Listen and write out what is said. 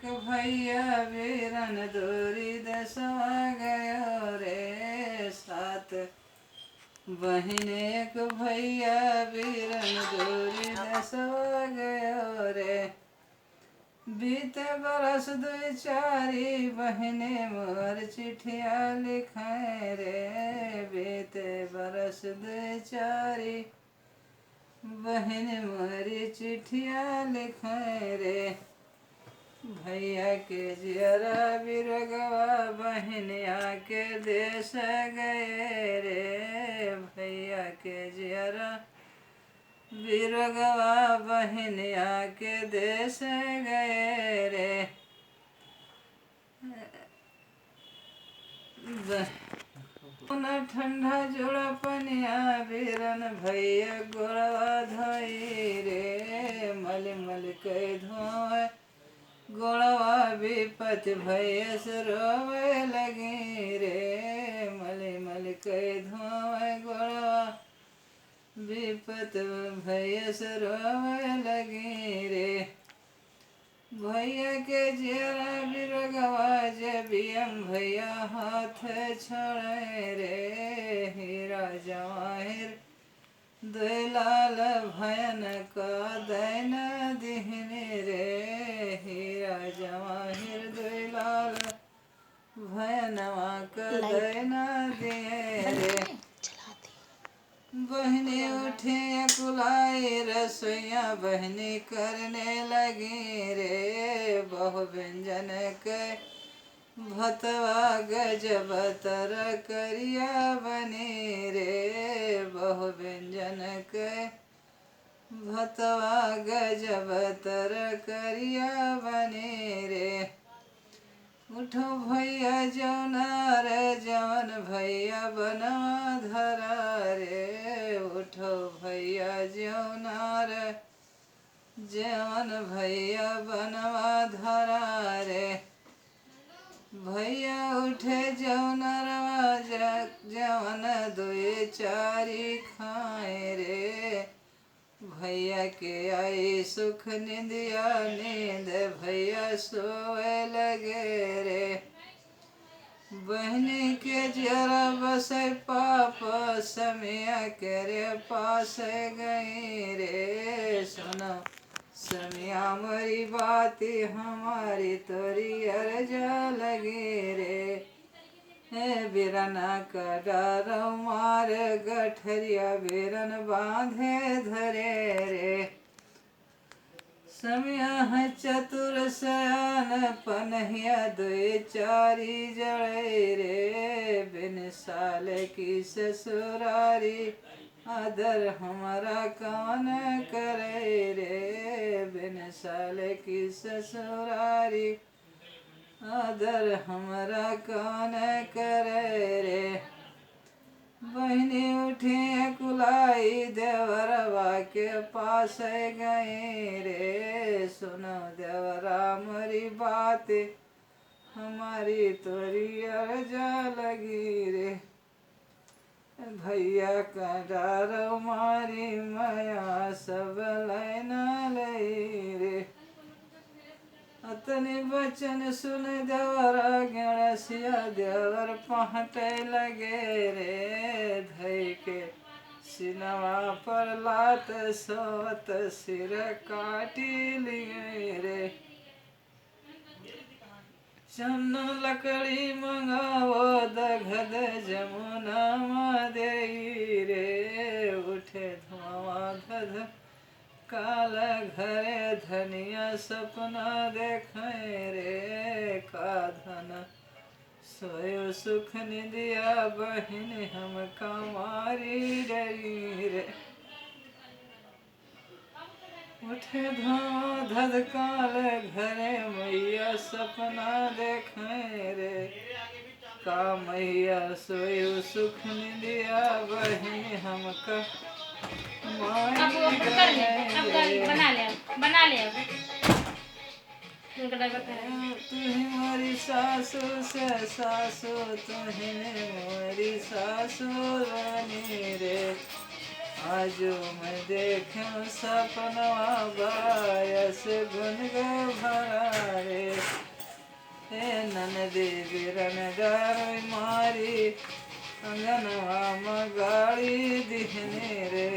भैया वीरन दूरी दसवा गयो रे साथ बहन एक भैया वीरन दूरी दसवा गयो रे बीते बरस दुई चारी बहने मोर चिट्ठिया लिखाए रे बीते बरस दुई चारी बहन मोरी चिट्ठिया लिखाए रे भैया के जियरा बिरगवा बहनिया के देश गए रे भैया के जियरा बिरगवा बहनिया के देश गए रे ठंडा जोड़ा पनिया बीरन भैया गोड़वा धोई रे मल मल के धोए गोड़वा विपत भैया से रोवे लगी रे मल मल के धोए गोड़वा विपत भैया से रोवे लगी रे भैया के जियरा बिरगवा जबियम भैया हाथ छोड़े रे हीरा जवाहिर दुलाल भयन का दैन दिहने रे हीरा जवाहिर दुलाल भयनवा का दैन दिए रे बहने उठे कुलाई रसोइया बहने करने लगी रे बहु व्यंजन के भतवा गजब तर करिया बने रे बहु व्यंजन के भतवा गजब तर करिया बने रे उठो भैया जौनार जवन भैया बनवा धरा रे उठो भैया जौनार जवन भैया बनवा धरा रे भैया उठे जौनरवा जवन दुई चारी खाए रे भैया के आई सुख निंदिया नींद भैया सोए लगे रे बहनी के जरा बसे पाप समिया के रे पास गई रे सुनो समिया मरी बाती हमारी तोरी अर्जा लगी रे हे बिरना का डर मार गठरिया बिरन बांधे धरे रे समिया है चतुर सयान पनहिया दुई चारी जड़े रे बिन साल की ससुरारी आदर हमारा कौन करे रे बिन साल की ससुरारी आदर हमारा कौन करे रे बहनी उठी कुलाई देवरवा के पास गए रे सुनो देवरा मरी बात हमारी तोरी अर्जा लगी रे भैया का डर मारी माया सब लेना लई रे अतने बचन सुन देवरा गणसिया देवर पहटे लगे रे धई के सिनवा पर लात सोत सिर काटी लिए रे चन्न लकड़ी मंगावो दघद जमुना दे रे उठे धुआं धध काल घरे धनिया सपना देखे रे का धन सोयो सुख निदिया बहन हम कमारी डरी रे उठे धुआं धध काल घरे मैया सपना देखे रे का मैया सोयो सुख निदिया बहन हम बना ले तुम्हें मोरी सासू से सासू तुम्हें मोरी सासू रानी रे आज मैं देखूं सपनवा बायस गुन भरा रे। નજારો મારી અંગનવામાં ગાળી દીધને રે.